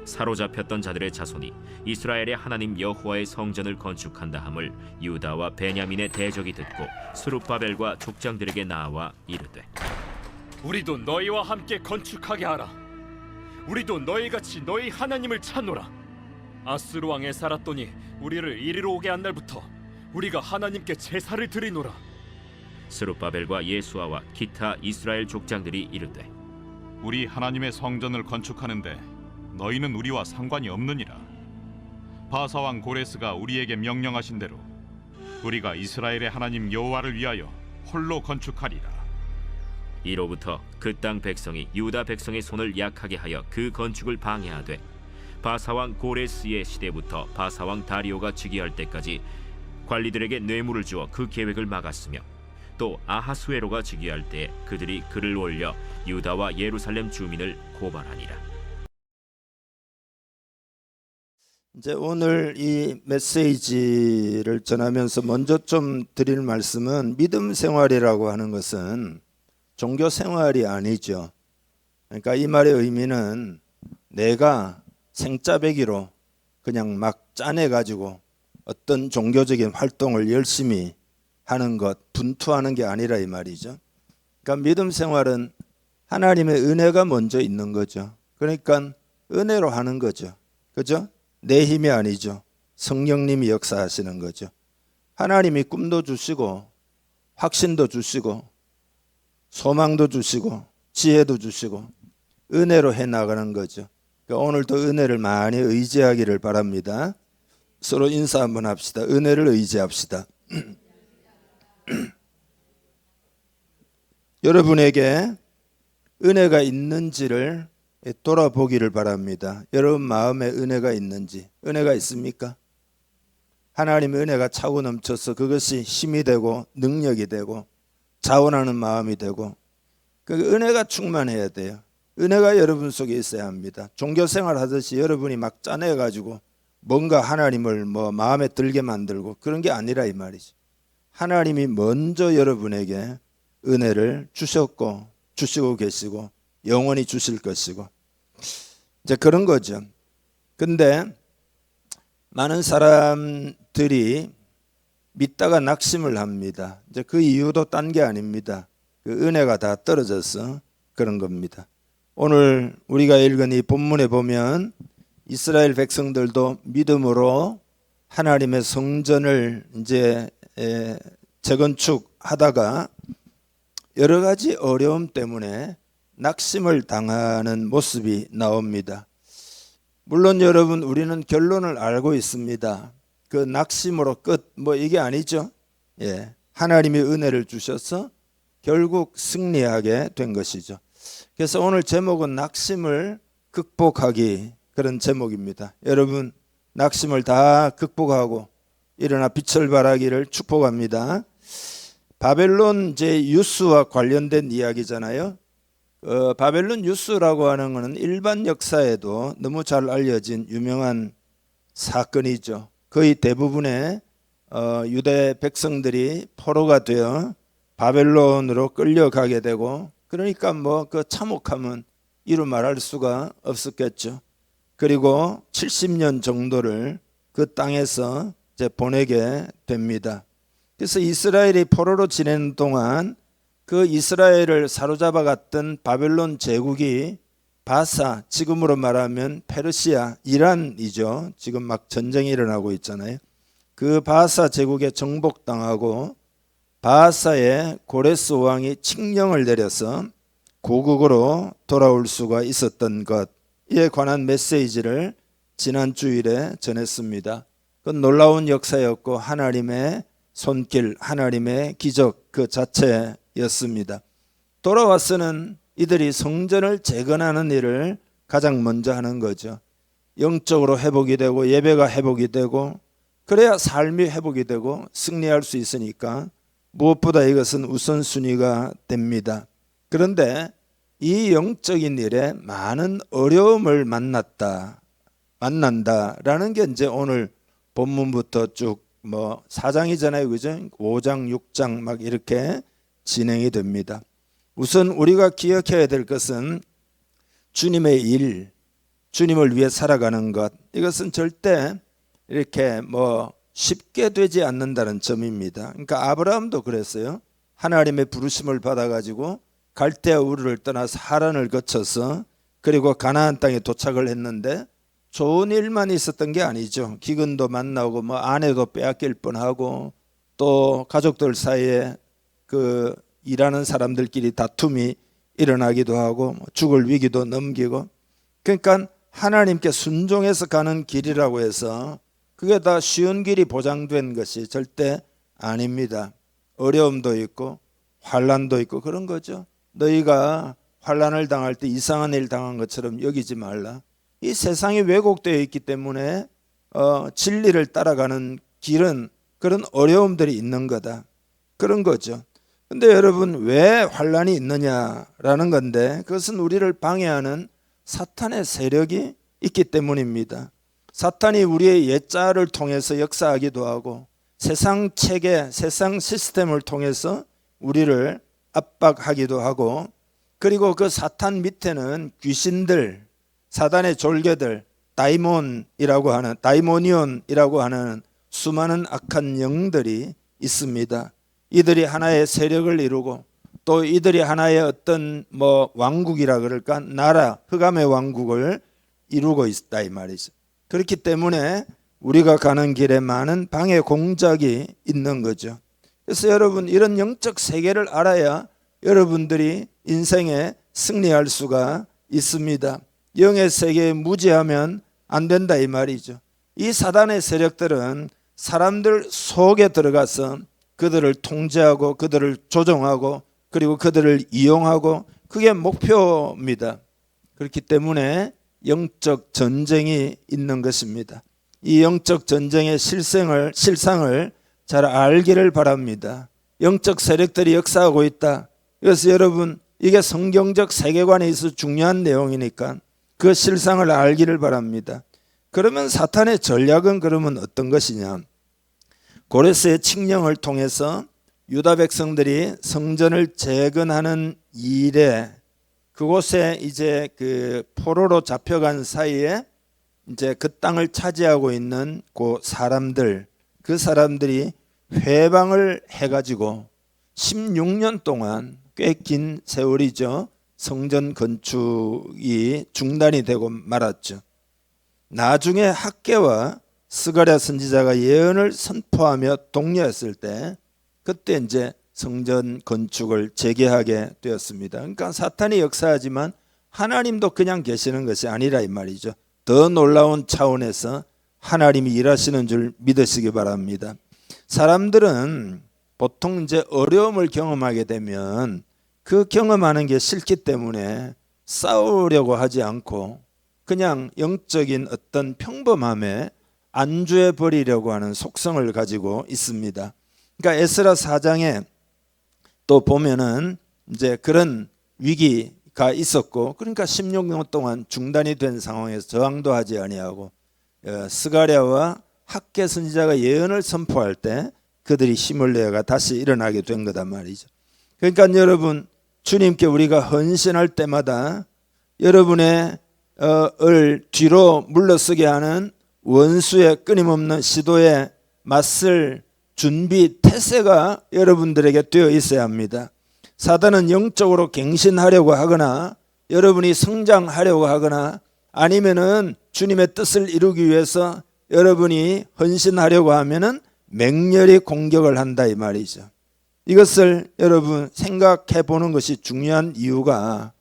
사로잡혔던 자들의 자손이 이스라엘의 하나님 여호와의 성전을 건축한다 함을 유다와 베냐민의 대적이 듣고 스룹바벨과 족장들에게 나와 이르되, 우리도 너희와 함께 건축하게 하라. 우리도 너희같이 너희 하나님을 찾노라. 아스루 왕에 살았더니 우리를 이리로 오게 한 날부터 우리가 하나님께 제사를 드리노라. 스룹바벨과 예수아와 기타 이스라엘 족장들이 이르되, 우리 하나님의 성전을 건축하는데 너희는 우리와 상관이 없느니라. 바사왕 고레스가 우리에게 명령하신 대로 우리가 이스라엘의 하나님 여호와를 위하여 홀로 건축하리라. 이로부터 그 땅 백성이 유다 백성의 손을 약하게 하여 그 건축을 방해하되, 바사왕 고레스의 시대부터 바사왕 다리오가 즉위할 때까지 관리들에게 뇌물을 주어 그 계획을 막았으며, 또 아하수에로가 즉위할 때 그들이 글을 올려 유다와 예루살렘 주민을 고발하니라. 이제 오늘 이 메시지를 전하면서 먼저 좀 드릴 말씀은, 믿음 생활이라고 하는 것은 종교 생활이 아니죠. 그러니까 이 말의 의미는 내가 생짜배기로 그냥 막 짜내가지고 어떤 종교적인 활동을 열심히 하는 것, 분투하는 게 아니라 이 말이죠. 그러니까 믿음 생활은 하나님의 은혜가 먼저 있는 거죠. 그러니까 은혜로 하는 거죠. 그죠? 내 힘이 아니죠. 성령님이 역사하시는 거죠. 하나님이 꿈도 주시고 확신도 주시고 소망도 주시고 지혜도 주시고 은혜로 해나가는 거죠. 그러니까 오늘도 은혜를 많이 의지하기를 바랍니다. 서로 인사 한번 합시다. 은혜를 의지합시다. 여러분에게 은혜가 있는지를 돌아보기를 바랍니다. 여러분 마음에 은혜가 있는지. 은혜가 있습니까? 하나님의 은혜가 차고 넘쳐서 그것이 힘이 되고 능력이 되고 자원하는 마음이 되고, 그 은혜가 충만해야 돼요. 은혜가 여러분 속에 있어야 합니다. 종교생활 하듯이 여러분이 막 짜내가지고 뭔가 하나님을 마음에 들게 만들고 그런 게 아니라 이 말이죠. 하나님이 먼저 여러분에게 은혜를 주셨고 주시고 계시고 영원히 주실 것이고, 이제 그런 거죠. 근데 많은 사람들이 믿다가 낙심을 합니다. 이제 그 이유도 딴 게 아닙니다. 그 은혜가 다 떨어져서 그런 겁니다. 오늘 우리가 읽은 이 본문에 보면 이스라엘 백성들도 믿음으로 하나님의 성전을 이제 재건축하다가 여러 가지 어려움 때문에 낙심을 당하는 모습이 나옵니다. 물론 여러분, 우리는 결론을 알고 있습니다. 그 낙심으로 끝 이게 아니죠. 하나님이 은혜를 주셔서 결국 승리하게 된 것이죠. 그래서 오늘 제목은 낙심을 극복하기, 그런 제목입니다. 여러분, 낙심을 다 극복하고 일어나 빛을 발하기를 축복합니다. 바벨론 유스와 관련된 이야기잖아요. 바벨론 유스라고 하는 것은 일반 역사에도 너무 잘 알려진 유명한 사건이죠. 거의 대부분의 유대 백성들이 포로가 되어 바벨론으로 끌려가게 되고, 그러니까 그 참혹함은 이루 말할 수가 없었겠죠. 그리고 70년 정도를 그 땅에서 이제 보내게 됩니다. 그래서 이스라엘이 포로로 지내는 동안 그 이스라엘을 사로잡아 갔던 바벨론 제국이 바사, 지금으로 말하면 페르시아, 이란이죠. 지금 막 전쟁이 일어나고 있잖아요. 그 바사 제국에 정복당하고 바사의 고레스 왕이 칙령을 내려서 고국으로 돌아올 수가 있었던 것에 관한 메시지를 지난 주일에 전했습니다. 그건 놀라운 역사였고 하나님의 손길, 하나님의 기적 그 자체였습니다. 돌아와서는 이들이 성전을 재건하는 일을 가장 먼저 하는 거죠. 영적으로 회복이 되고 예배가 회복이 되고, 그래야 삶이 회복이 되고 승리할 수 있으니까 무엇보다 이것은 우선순위가 됩니다. 그런데 이 영적인 일에 많은 어려움을 만난다라는 게 이제 오늘 본문부터 쭉 4장이잖아요. 그죠? 5장, 6장 막 이렇게 진행이 됩니다. 우선 우리가 기억해야 될 것은 주님의 일, 주님을 위해 살아가는 것, 이것은 절대 이렇게 쉽게 되지 않는다는 점입니다. 그러니까 아브라함도 그랬어요. 하나님의 부르심을 받아가지고 갈대아 우르를 떠나서 하란을 거쳐서 그리고 가나안 땅에 도착을 했는데 좋은 일만 있었던 게 아니죠. 기근도 만나고 아내도 빼앗길 뻔하고 또 가족들 사이에 그 일하는 사람들끼리 다툼이 일어나기도 하고 죽을 위기도 넘기고, 그러니까 하나님께 순종해서 가는 길이라고 해서 그게 다 쉬운 길이 보장된 것이 절대 아닙니다. 어려움도 있고 환난도 있고 그런 거죠. 너희가 환난을 당할 때 이상한 일 당한 것처럼 여기지 말라. 이 세상이 왜곡되어 있기 때문에 진리를 따라가는 길은 그런 어려움들이 있는 거다, 그런 거죠. 근데 여러분, 왜 환난이 있느냐라는 건데, 그것은 우리를 방해하는 사탄의 세력이 있기 때문입니다. 사탄이 우리의 옛자를 통해서 역사하기도 하고 세상 체계, 세상 시스템을 통해서 우리를 압박하기도 하고, 그리고 그 사탄 밑에는 귀신들, 사단의 졸개들, 다이몬이라고 하는 수많은 악한 영들이 있습니다. 이들이 하나의 세력을 이루고 또 이들이 하나의 어떤 왕국이라 그럴까, 나라, 흑암의 왕국을 이루고 있다 이 말이죠. 그렇기 때문에 우리가 가는 길에 많은 방해 공작이 있는 거죠. 그래서 여러분, 이런 영적 세계를 알아야 여러분들이 인생에 승리할 수가 있습니다. 영의 세계에 무지하면 안 된다 이 말이죠. 이 사단의 세력들은 사람들 속에 들어가서 그들을 통제하고 그들을 조종하고 그리고 그들을 이용하고, 그게 목표입니다. 그렇기 때문에 영적 전쟁이 있는 것입니다. 이 영적 전쟁의 실상을 잘 알기를 바랍니다. 영적 세력들이 역사하고 있다. 그래서 여러분, 이게 성경적 세계관에 있어서 중요한 내용이니까 그 실상을 알기를 바랍니다. 그러면 사탄의 전략은 그러면 어떤 것이냐? 고레스의 칙령을 통해서 유다 백성들이 성전을 재건하는 일에, 그곳에 이제 그 포로로 잡혀간 사이에 이제 그 땅을 차지하고 있는 그 사람들이 회방을 해가지고 16년 동안, 꽤 긴 세월이죠, 성전 건축이 중단이 되고 말았죠. 나중에 학개와 스가랴 선지자가 예언을 선포하며 독려했을 때, 그때 이제 성전 건축을 재개하게 되었습니다. 그러니까 사탄이 역사하지만 하나님도 그냥 계시는 것이 아니라 이 말이죠. 더 놀라운 차원에서 하나님이 일하시는 줄 믿으시기 바랍니다. 사람들은 보통 이제 어려움을 경험하게 되면 그 경험하는 게 싫기 때문에 싸우려고 하지 않고 그냥 영적인 어떤 평범함에 안주해 버리려고 하는 속성을 가지고 있습니다. 그러니까 에스라 4장에 또 보면은 이제 그런 위기가 있었고, 그러니까 16년 동안 중단이 된 상황에서 저항도 하지 아니하고 스가랴와 학개 선지자가 예언을 선포할 때 그들이 힘을 내가 다시 일어나게 된 거단 말이죠. 그러니까 여러분, 주님께 우리가 헌신할 때마다 여러분의 을 뒤로 물러서게 하는 원수의 끊임없는 시도에 맞설 준비 태세가 여러분들에게 되어 있어야 합니다. 사단은 영적으로 갱신하려고 하거나 여러분이 성장하려고 하거나 아니면은 주님의 뜻을 이루기 위해서 여러분이 헌신하려고 하면은 맹렬히 공격을 한다 이 말이죠. 이것을 여러분 생각해 보는 것이 중요한 이유가,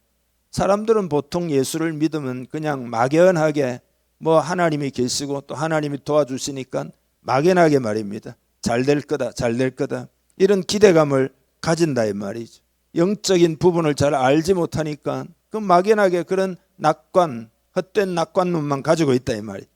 사람들은 보통 예수를 믿으면 그냥 막연하게 하나님이 계시고 또 하나님이 도와주시니까 막연하게 말입니다. 잘 될 거다, 잘 될 거다, 이런 기대감을 가진다 이 말이죠. 영적인 부분을 잘 알지 못하니까 그 막연하게 그런 헛된 낙관론만 가지고 있다 이 말이죠.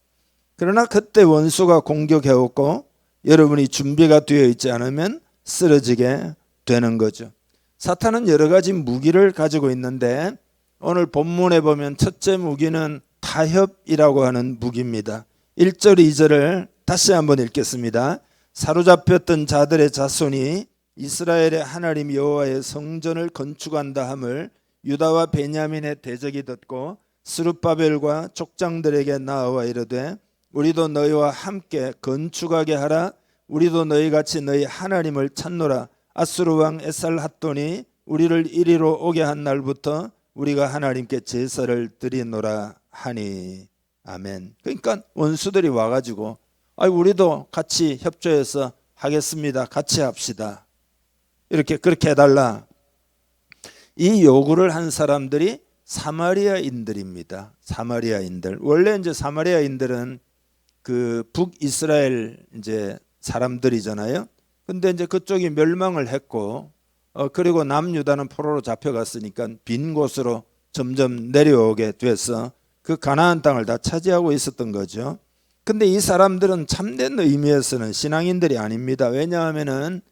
그러나 그때 원수가 공격해오고 여러분이 준비가 되어 있지 않으면 쓰러지게 되는 거죠. 사탄은 여러 가지 무기를 가지고 있는데 오늘 본문에 보면 첫째 무기는 타협이라고 하는 무기입니다. 1절 2절을 다시 한번 읽겠습니다. 사로잡혔던 자들의 자손이 이스라엘의 하나님 여호와의 성전을 건축한다 함을 유다와 베냐민의 대적이 듣고 스룹바벨과 족장들에게 나아와 이르되 우리도 너희와 함께 건축하게 하라. 우리도 너희 같이 너희 하나님을 찾노라. 아수르 왕 에살핫돈이 우리를 이리로 오게 한 날부터 우리가 하나님께 제사를 드리노라 하니. 아멘. 그러니까 원수들이 와가지고 우리도 같이 협조해서 하겠습니다. 같이 합시다. 이렇게 그렇게 해달라. 이 요구를 한 사람들이 사마리아인들입니다. 사마리아인들. 원래 이제 사마리아인들은 그 북이스라엘 이제 사람들이잖아요. 근데 이제 그쪽이 멸망을 했고 그리고 남유다는 포로로 잡혀갔으니까 빈 곳으로 점점 내려오게 돼서 그 가나안 땅을 다 차지하고 있었던 거죠. 근데 이 사람들은 참된 의미에서는 신앙인들이 아닙니다. 왜냐하면은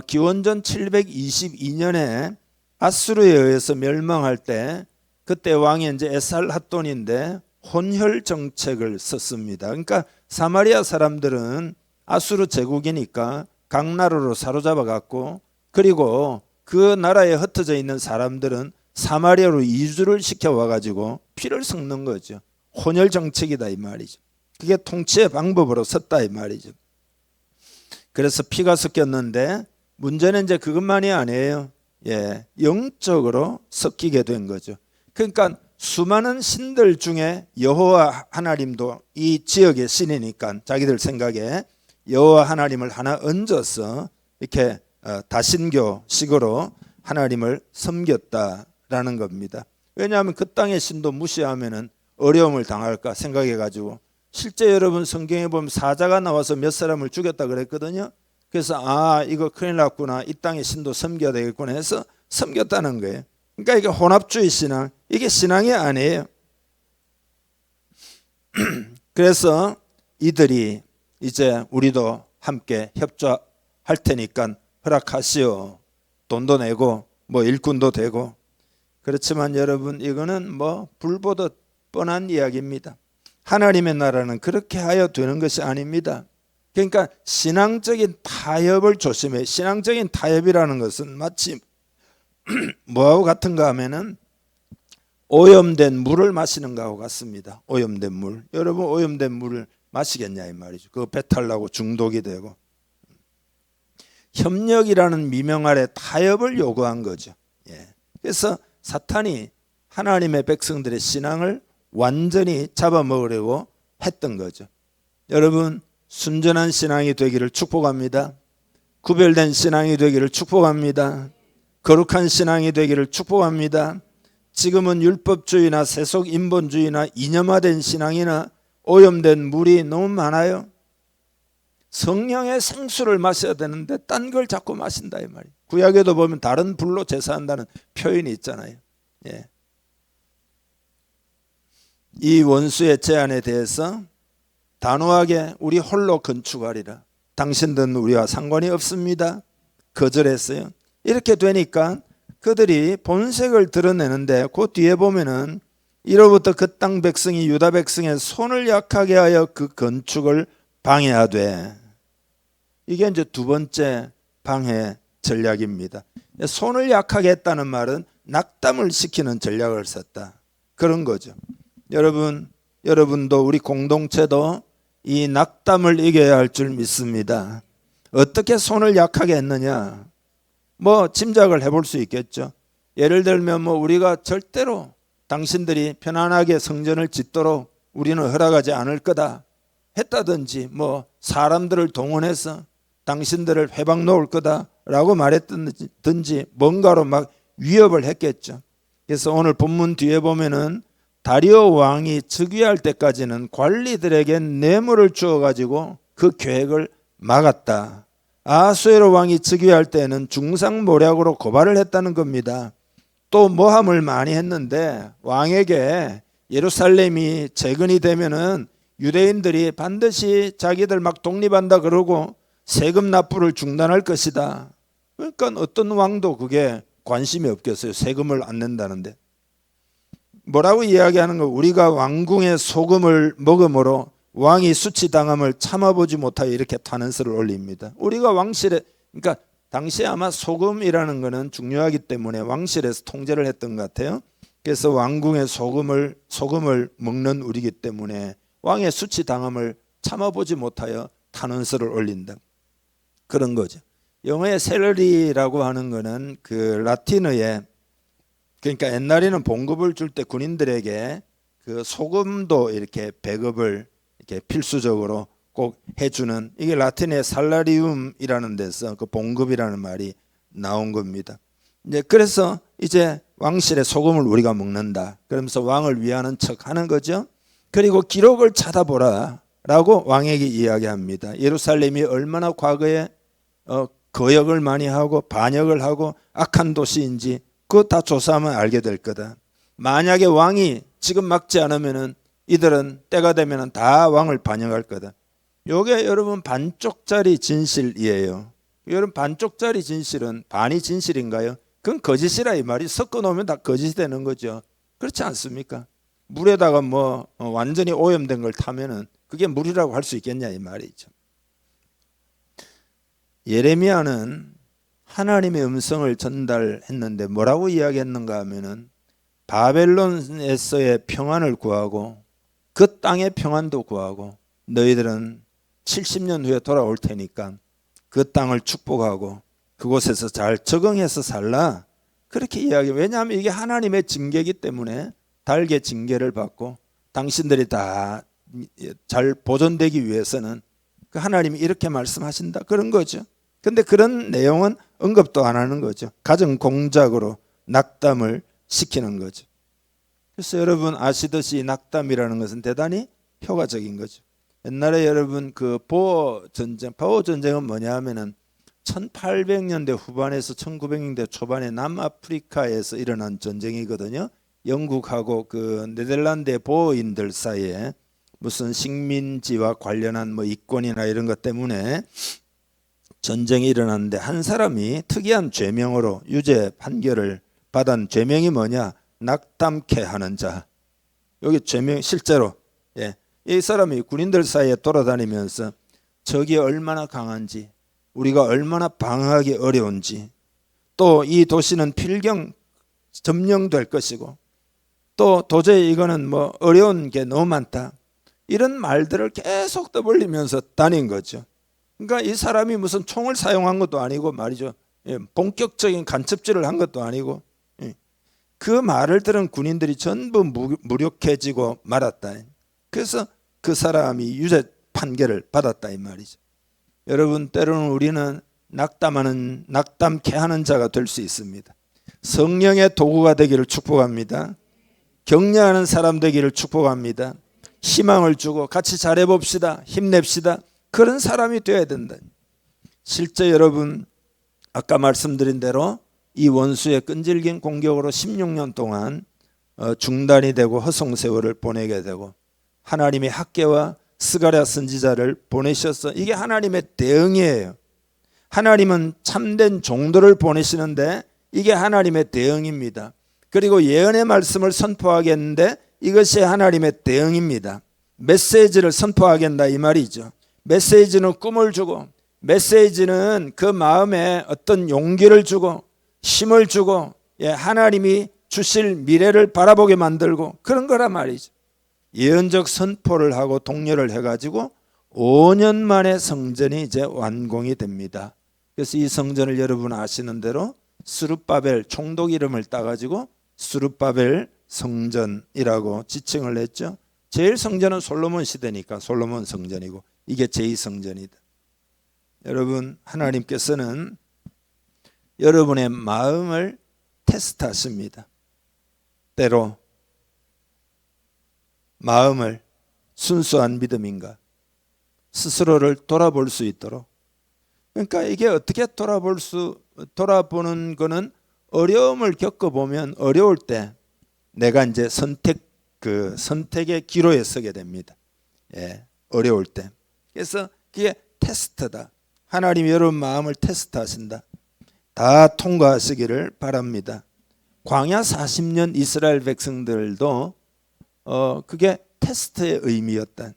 기원전 722년에 아수르에 의해서 멸망할 때 그때 왕이 이제 에살핫돈인데 혼혈 정책을 썼습니다. 그러니까 사마리아 사람들은 아수르 제국이니까 각 나라로 사로잡아 갔고 그리고 그 나라에 흩어져 있는 사람들은 사마리아로 이주를 시켜와 가지고 피를 섞는 거죠. 혼혈 정책이다 이 말이죠. 그게 통치의 방법으로 썼다 이 말이죠. 그래서 피가 섞였는데 문제는 이제 그것만이 아니에요. 영적으로 섞이게 된 거죠. 그러니까 수많은 신들 중에 여호와 하나님도 이 지역의 신이니까 자기들 생각에 여호와 하나님을 하나 얹어서 이렇게 다신교식으로 하나님을 섬겼다라는 겁니다. 왜냐하면 그 땅의 신도 무시하면은 어려움을 당할까 생각해가지고 실제 여러분 성경에 보면 사자가 나와서 몇 사람을 죽였다 그랬거든요. 그래서 이거 큰일 났구나, 이 땅의 신도 섬겨야 되겠구나 해서 섬겼다는 거예요. 그러니까 이게 혼합주의 신앙, 이게 신앙이 아니에요. 그래서 이들이 이제 우리도 함께 협조할 테니까 허락하시오. 돈도 내고 뭐 일꾼도 되고. 그렇지만 여러분 이거는 뭐 불보듯 뻔한 이야기입니다. 하나님의 나라는 그렇게 하여 되는 것이 아닙니다. 그러니까 신앙적인 타협을 조심해. 신앙적인 타협이라는 것은 마치 뭐하고 같은가 하면은 오염된 물을 마시는 거하고 같습니다. 오염된 물. 여러분 오염된 물을 마시겠냐 이 말이죠. 그거 배탈 나고 중독이 되고. 협력이라는 미명 아래 타협을 요구한 거죠. 그래서 사탄이 하나님의 백성들의 신앙을 완전히 잡아먹으려고 했던 거죠. 여러분 순전한 신앙이 되기를 축복합니다. 구별된 신앙이 되기를 축복합니다. 거룩한 신앙이 되기를 축복합니다. 지금은 율법주의나 세속인본주의나 이념화된 신앙이나 오염된 물이 너무 많아요. 성령의 생수를 마셔야 되는데 딴 걸 자꾸 마신다 이 말이에요. 구약에도 보면 다른 불로 제사한다는 표현이 있잖아요. 이 원수의 제안에 대해서 단호하게 우리 홀로 건축하리라. 당신들은 우리와 상관이 없습니다. 거절했어요. 이렇게 되니까 그들이 본색을 드러내는데 그 뒤에 보면은 이로부터 그 땅 백성이 유다 백성의 손을 약하게 하여 그 건축을 방해하되. 이게 이제 두 번째 방해 전략입니다. 손을 약하게 했다는 말은 낙담을 시키는 전략을 썼다. 그런 거죠. 여러분도 우리 공동체도 이 낙담을 이겨야 할 줄 믿습니다. 어떻게 손을 약하게 했느냐? 뭐 짐작을 해볼 수 있겠죠. 예를 들면 우리가 절대로 당신들이 편안하게 성전을 짓도록 우리는 허락하지 않을 거다 했다든지 사람들을 동원해서 당신들을 회방 놓을 거다라고 말했든지 뭔가로 막 위협을 했겠죠. 그래서 오늘 본문 뒤에 보면은 다리오 왕이 즉위할 때까지는 관리들에게 뇌물을 주어가지고 그 계획을 막았다. 아수에로 왕이 즉위할 때는 중상모략으로 고발을 했다는 겁니다. 또 모함을 많이 했는데 왕에게 예루살렘이 재건이 되면은 유대인들이 반드시 자기들 막 독립한다 그러고 세금 납부를 중단할 것이다. 그러니까 어떤 왕도 그게 관심이 없겠어요. 세금을 안 낸다는데. 뭐라고 이야기하는 거? 우리가 왕궁의 소금을 먹음으로 왕이 수치당함을 참아보지 못하여 이렇게 탄원서를 올립니다. 우리가 왕실에, 그러니까 당시에 아마 소금이라는 거는 중요하기 때문에 왕실에서 통제를 했던 것 같아요. 그래서 왕궁의 소금을 먹는 우리이기 때문에 왕의 수치당함을 참아보지 못하여 탄원서를 올린다. 그런 거죠. 영어의 샐러리라고 하는 거는 그 라틴어에, 그러니까 옛날에는 봉급을 줄 때 군인들에게 그 소금도 이렇게 배급을 이렇게 필수적으로 꼭 해주는, 이게 라틴의 살라리움이라는 데서 그 봉급이라는 말이 나온 겁니다. 이제 그래서 이제 왕실의 소금을 우리가 먹는다. 그러면서 왕을 위하는 척 하는 거죠. 그리고 기록을 찾아보라 라고 왕에게 이야기합니다. 예루살렘이 얼마나 과거에 거역을 많이 하고 반역을 하고 악한 도시인지 그거 다 조사하면 알게 될 거다. 만약에 왕이 지금 막지 않으면은 이들은 때가 되면은 다 왕을 반역할 거다. 요게 여러분 반쪽짜리 진실이에요. 여러분 반쪽짜리 진실은 반이 진실인가요? 그건 거짓이라 이 말이. 섞어 놓으면 다 거짓이 되는 거죠. 그렇지 않습니까? 물에다가 뭐 완전히 오염된 걸 타면은 그게 물이라고 할 수 있겠냐 이 말이죠. 예레미야는 하나님의 음성을 전달했는데 뭐라고 이야기했는가 하면은 바벨론에서의 평안을 구하고 그 땅의 평안도 구하고 너희들은 70년 후에 돌아올 테니까 그 땅을 축복하고 그곳에서 잘 적응해서 살라. 그렇게 이야기. 왜냐하면 이게 하나님의 징계이기 때문에 달게 징계를 받고 당신들이 다 잘 보존되기 위해서는 그 하나님이 이렇게 말씀하신다. 그런 거죠. 근데 그런 내용은 언급도 안 하는 거죠. 가정 공작으로 낙담을 시키는 거죠. 그래서 여러분 아시듯이 낙담이라는 것은 대단히 효과적인 거죠. 옛날에 여러분 그 보어 전쟁은 뭐냐 하면은 1800년대 후반에서 1900년대 초반에 남아프리카에서 일어난 전쟁이거든요. 영국하고 그 네덜란드의 보어인들 사이에 무슨 식민지와 관련한 뭐 이권이나 이런 것 때문에 전쟁이 일어났는데 한 사람이 특이한 죄명으로 유죄 판결을 받은 죄명이 뭐냐? 낙담케 하는 자. 여기 죄명 실제로 이 사람이 군인들 사이에 돌아다니면서 적이 얼마나 강한지 우리가 얼마나 방어하기 어려운지 또 이 도시는 필경 점령될 것이고 또 도저히 이거는 뭐 어려운 게 너무 많다. 이런 말들을 계속 떠벌리면서 다닌 거죠. 그러니까 이 사람이 무슨 총을 사용한 것도 아니고 말이죠. 본격적인 간첩질을 한 것도 아니고 그 말을 들은 군인들이 전부 무력해지고 말았다. 그래서 그 사람이 유죄 판결을 받았다 이 말이죠. 여러분 때로는 우리는 낙담케 하는 자가 될 수 있습니다. 성령의 도구가 되기를 축복합니다. 격려하는 사람 되기를 축복합니다. 희망을 주고 같이 잘해봅시다. 힘냅시다. 그런 사람이 되어야 된다. 실제 여러분 아까 말씀드린 대로 이 원수의 끈질긴 공격으로 16년 동안 중단이 되고 허송세월을 보내게 되고 하나님의 학개와 스가랴 선지자를 보내셔서 이게 하나님의 대응이에요. 하나님은 참된 종들을 보내시는데 이게 하나님의 대응입니다. 그리고 예언의 말씀을 선포하겠는데 이것이 하나님의 대응입니다. 메시지를 선포하겠다 이 말이죠. 메시지는 꿈을 주고 메시지는 그 마음에 어떤 용기를 주고 힘을 주고 하나님이 주실 미래를 바라보게 만들고 그런 거란 말이죠. 예언적 선포를 하고 독려를 해가지고 5년 만에 성전이 이제 완공이 됩니다. 그래서 이 성전을 여러분 아시는 대로 스룹바벨 총독 이름을 따가지고 스룹바벨 성전이라고 지칭을 했죠. 제일 성전은 솔로몬 시대니까 솔로몬 성전이고 이게 제2성전이다. 여러분 하나님께서는 여러분의 마음을 테스트하십니다. 때로 마음을 순수한 믿음인가 스스로를 돌아볼 수 있도록. 그러니까 이게 어떻게 돌아보는 거는 어려움을 겪어보면 어려울 때 내가 이제 선택의 기로에 서게 됩니다. 어려울 때. 그래서 그게 테스트다. 하나님이 여러분 마음을 테스트하신다. 다 통과하시기를 바랍니다. 광야 40년 이스라엘 백성들도 그게 테스트의 의미였다.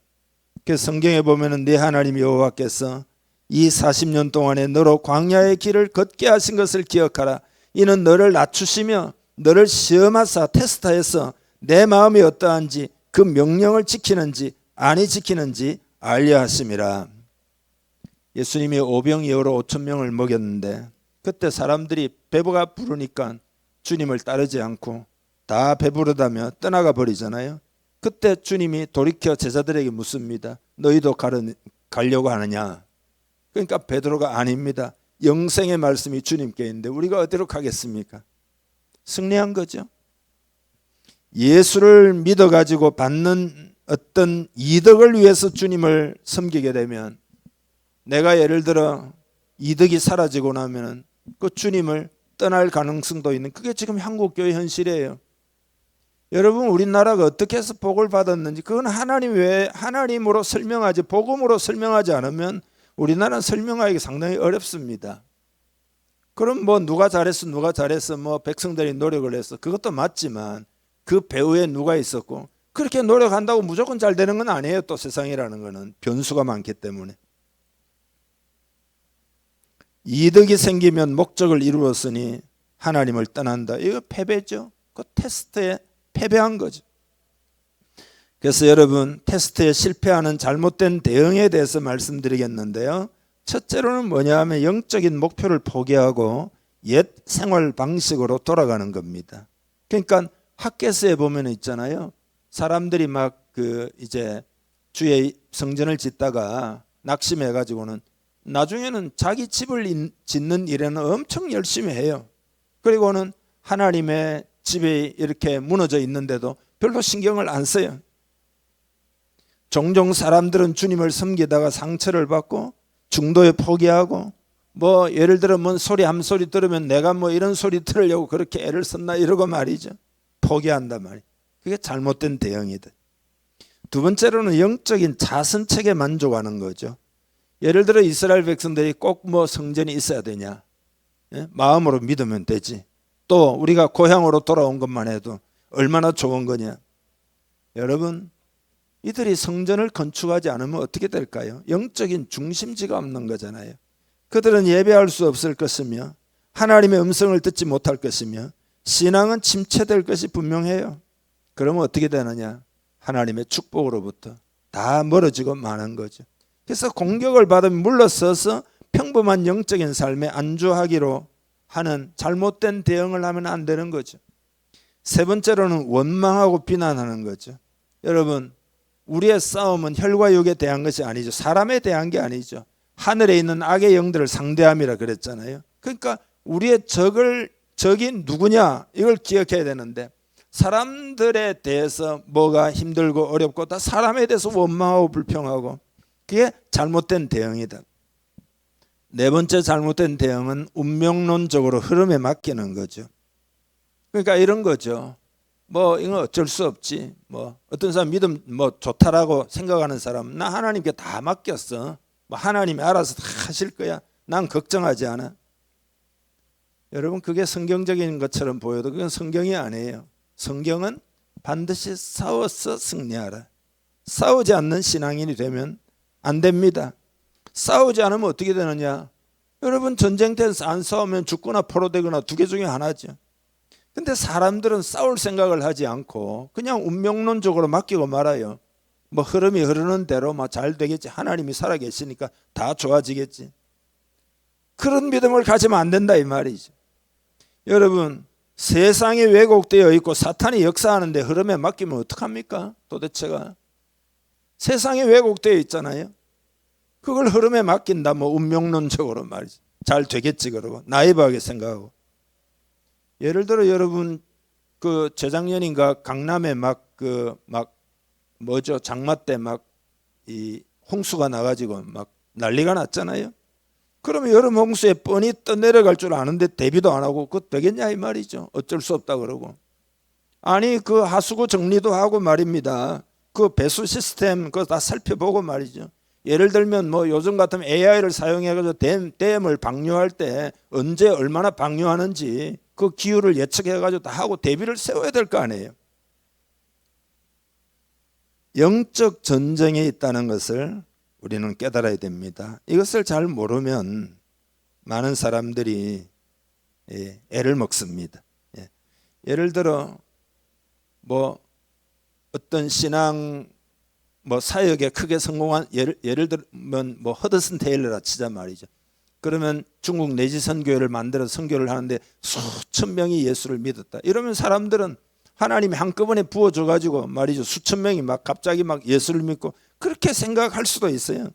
그래서 성경에 보면은 네 하나님 여호와께서 이 40년 동안에 너로 광야의 길을 걷게 하신 것을 기억하라. 이는 너를 낮추시며 너를 시험하사 테스트해서 내 마음이 어떠한지 그 명령을 지키는지 아니 지키는지 알려 하심이라. 예수님이 오병이어로 5천 명을 먹였는데 그때 사람들이 배가 부르니까 주님을 따르지 않고 다 배부르다며 떠나가 버리잖아요. 그때 주님이 돌이켜 제자들에게 묻습니다. 너희도 가려고 하느냐? 그러니까 베드로가 아닙니다. 영생의 말씀이 주님께 있는데 우리가 어디로 가겠습니까? 승리한 거죠. 예수를 믿어가지고 받는 어떤 이득을 위해서 주님을 섬기게 되면, 내가 예를 들어 이득이 사라지고 나면 그 주님을 떠날 가능성도 있는, 그게 지금 한국교회 현실이에요. 여러분, 우리나라가 어떻게 해서 복을 받았는지 그건 하나님 외에 하나님으로 설명하지, 복음으로 설명하지 않으면 우리나라는 설명하기 상당히 어렵습니다. 그럼 뭐 누가 잘했어 뭐 백성들이 노력을 해서 그것도 맞지만 그 배후에 누가 있었고, 그렇게 노력한다고 무조건 잘 되는 건 아니에요. 또 세상이라는 거는 변수가 많기 때문에. 이득이 생기면 목적을 이루었으니 하나님을 떠난다. 이거 패배죠. 그 테스트에 패배한 거죠. 그래서 여러분, 테스트에 실패하는 잘못된 대응에 대해서 말씀드리겠는데요. 첫째로는 뭐냐 하면 영적인 목표를 포기하고 옛 생활 방식으로 돌아가는 겁니다. 그러니까 학개서에 보면 있잖아요. 사람들이 막 이제 주의 성전을 짓다가 낙심해 가지고는 나중에는 자기 집을 짓는 일에는 엄청 열심히 해요. 그리고는 하나님의 집이 이렇게 무너져 있는데도 별로 신경을 안 써요. 종종 사람들은 주님을 섬기다가 상처를 받고 중도에 포기하고, 뭐 예를 들어 뭔 소리 한 소리 들으면 내가 뭐 이런 소리 들으려고 그렇게 애를 썼나 이러고 말이죠. 포기한단 말이에요. 그게 잘못된 대응이다. 두 번째로는 영적인 자선책에 만족하는 거죠. 예를 들어 이스라엘 백성들이 꼭 뭐 성전이 있어야 되냐? 마음으로 믿으면 되지. 또 우리가 고향으로 돌아온 것만 해도 얼마나 좋은 거냐? 여러분, 이들이 성전을 건축하지 않으면 어떻게 될까요? 영적인 중심지가 없는 거잖아요. 그들은 예배할 수 없을 것이며 하나님의 음성을 듣지 못할 것이며 신앙은 침체될 것이 분명해요. 그러면 어떻게 되느냐? 하나님의 축복으로부터 다 멀어지고 마는 거죠. 그래서 공격을 받으면 물러서서 평범한 영적인 삶에 안주하기로 하는 잘못된 대응을 하면 안 되는 거죠. 세 번째로는 원망하고 비난하는 거죠. 여러분, 우리의 싸움은 혈과 육에 대한 것이 아니죠. 사람에 대한 게 아니죠. 하늘에 있는 악의 영들을 상대함이라 그랬잖아요. 그러니까 우리의 적이 누구냐, 이걸 기억해야 되는데, 사람들에 대해서 뭐가 힘들고 어렵고 다 사람에 대해서 원망하고 불평하고, 그게 잘못된 대응이다. 네 번째 잘못된 대응은 운명론적으로 흐름에 맡기는 거죠. 그러니까 이런 거죠. 뭐 이건 어쩔 수 없지. 뭐 어떤 사람 믿음 뭐 좋다라고 생각하는 사람, 나 하나님께 다 맡겼어. 뭐 하나님이 알아서 다 하실 거야. 난 걱정하지 않아. 여러분, 그게 성경적인 것처럼 보여도 그건 성경이 아니에요. 성경은 반드시 싸워서 승리하라. 싸우지 않는 신앙인이 되면 안 됩니다. 싸우지 않으면 어떻게 되느냐? 여러분, 전쟁터에서 안 싸우면 죽거나 포로되거나 두 개 중에 하나죠. 근데 사람들은 싸울 생각을 하지 않고 그냥 운명론적으로 맡기고 말아요. 뭐 흐름이 흐르는 대로 막 잘 되겠지. 하나님이 살아계시니까 다 좋아지겠지. 그런 믿음을 가지면 안 된다 이 말이죠. 여러분, 세상이 왜곡되어 있고 사탄이 역사하는데 흐름에 맡기면 어떡합니까? 도대체가 세상이 왜곡되어 있잖아요. 그걸 흐름에 맡긴다 뭐 운명론적으로 말이죠. 잘 되겠지 그러고 나이브하게 생각하고. 예를 들어 여러분, 그 재작년인가 강남에 장마 때 막 이 홍수가 나가지고 막 난리가 났잖아요. 그러면 여름 홍수에 뻔히 떠내려갈 줄 아는데 대비도 안 하고 그거 되겠냐 이 말이죠. 어쩔 수 없다 그러고. 아니 그 하수구 정리도 하고 말입니다. 그 배수 시스템 그거 다 살펴보고 말이죠. 예를 들면 뭐 요즘 같으면 AI를 사용해가지고 댐을 방류할 때 언제 얼마나 방류하는지 그 기후를 예측해가지고 다 하고 대비를 세워야 될 거 아니에요. 영적 전쟁에 있다는 것을 우리는 깨달아야 됩니다. 이것을 잘 모르면 많은 사람들이 애를 먹습니다. 예를 들어 뭐 어떤 신앙 뭐 사역에 크게 성공한 예를 들면 뭐 허드슨 테일러라 치자 말이죠. 그러면 중국 내지 선교회를 만들어 선교를 하는데 수천 명이 예수를 믿었다. 이러면 사람들은 하나님이 한꺼번에 부어줘 가지고 말이죠. 수천 명이 막 갑자기 막 예수를 믿고 그렇게 생각할 수도 있어요.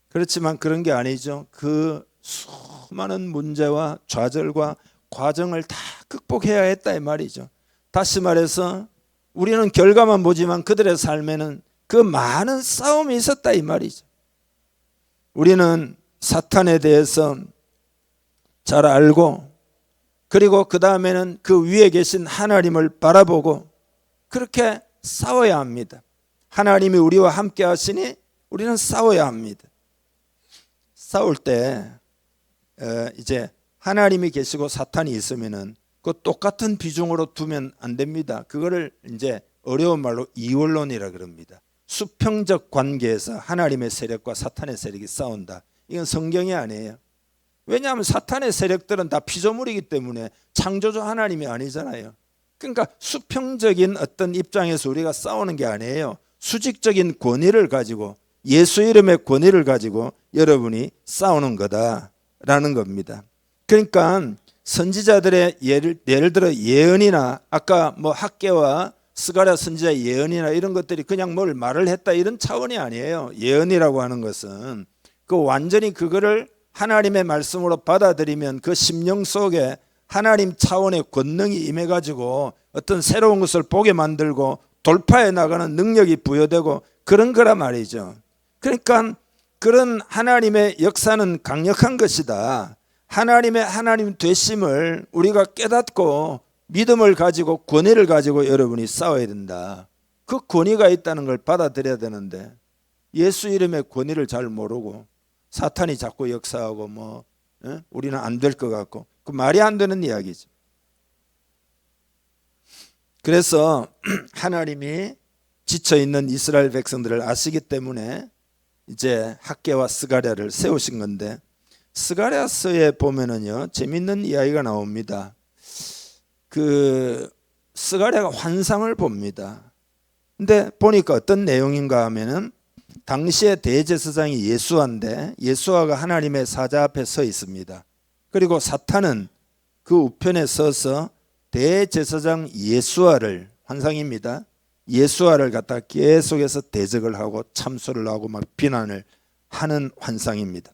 그렇지만 그런 게 아니죠. 그 수많은 문제와 좌절과 과정을 다 극복해야 했다 이 말이죠. 다시 말해서 우리는 결과만 보지만 그들의 삶에는 그 많은 싸움이 있었다 이 말이죠. 우리는 사탄에 대해서 잘 알고 그리고 그 다음에는 그 위에 계신 하나님을 바라보고 그렇게 싸워야 합니다. 하나님이 우리와 함께 하시니 우리는 싸워야 합니다. 싸울 때 이제 하나님이 계시고 사탄이 있으면은 그 똑같은 비중으로 두면 안 됩니다. 그거를 이제 어려운 말로 이원론이라 그럽니다. 수평적 관계에서 하나님의 세력과 사탄의 세력이 싸운다. 이건 성경이 아니에요. 왜냐하면 사탄의 세력들은 다 피조물이기 때문에 창조주 하나님이 아니잖아요. 그러니까 수평적인 어떤 입장에서 우리가 싸우는 게 아니에요. 수직적인 권위를 가지고 예수 이름의 권위를 가지고 여러분이 싸우는 거다라는 겁니다. 그러니까 선지자들의 예를 들어 예언이나 아까 뭐 학개와 스가랴 선지자의 예언이나 이런 것들이 그냥 뭘 말을 했다 이런 차원이 아니에요. 예언이라고 하는 것은 그 완전히 그거를 하나님의 말씀으로 받아들이면 그 심령 속에 하나님 차원의 권능이 임해가지고 어떤 새로운 것을 보게 만들고 돌파해 나가는 능력이 부여되고 그런 거란 말이죠. 그러니까 그런 하나님의 역사는 강력한 것이다. 하나님의 하나님 되심을 우리가 깨닫고 믿음을 가지고 권위를 가지고 여러분이 싸워야 된다. 그 권위가 있다는 걸 받아들여야 되는데 예수 이름의 권위를 잘 모르고 사탄이 자꾸 역사하고 뭐 우리는 안 될 것 같고 그 말이 안 되는 이야기죠. 그래서 하나님이 지쳐있는 이스라엘 백성들을 아시기 때문에 이제 학개와 스가랴를 세우신 건데 스가랴서에 보면은요 재밌는 이야기가 나옵니다. 그 스가랴가 환상을 봅니다. 근데 보니까 어떤 내용인가 하면은 당시에 대제사장이 예수아인데 예수아가 하나님의 사자 앞에 서 있습니다. 그리고 사탄은 그 우편에 서서 대제사장 예수아를 환상입니다. 예수아를 갖다 계속해서 대적을 하고 참소를 하고 막 비난을 하는 환상입니다.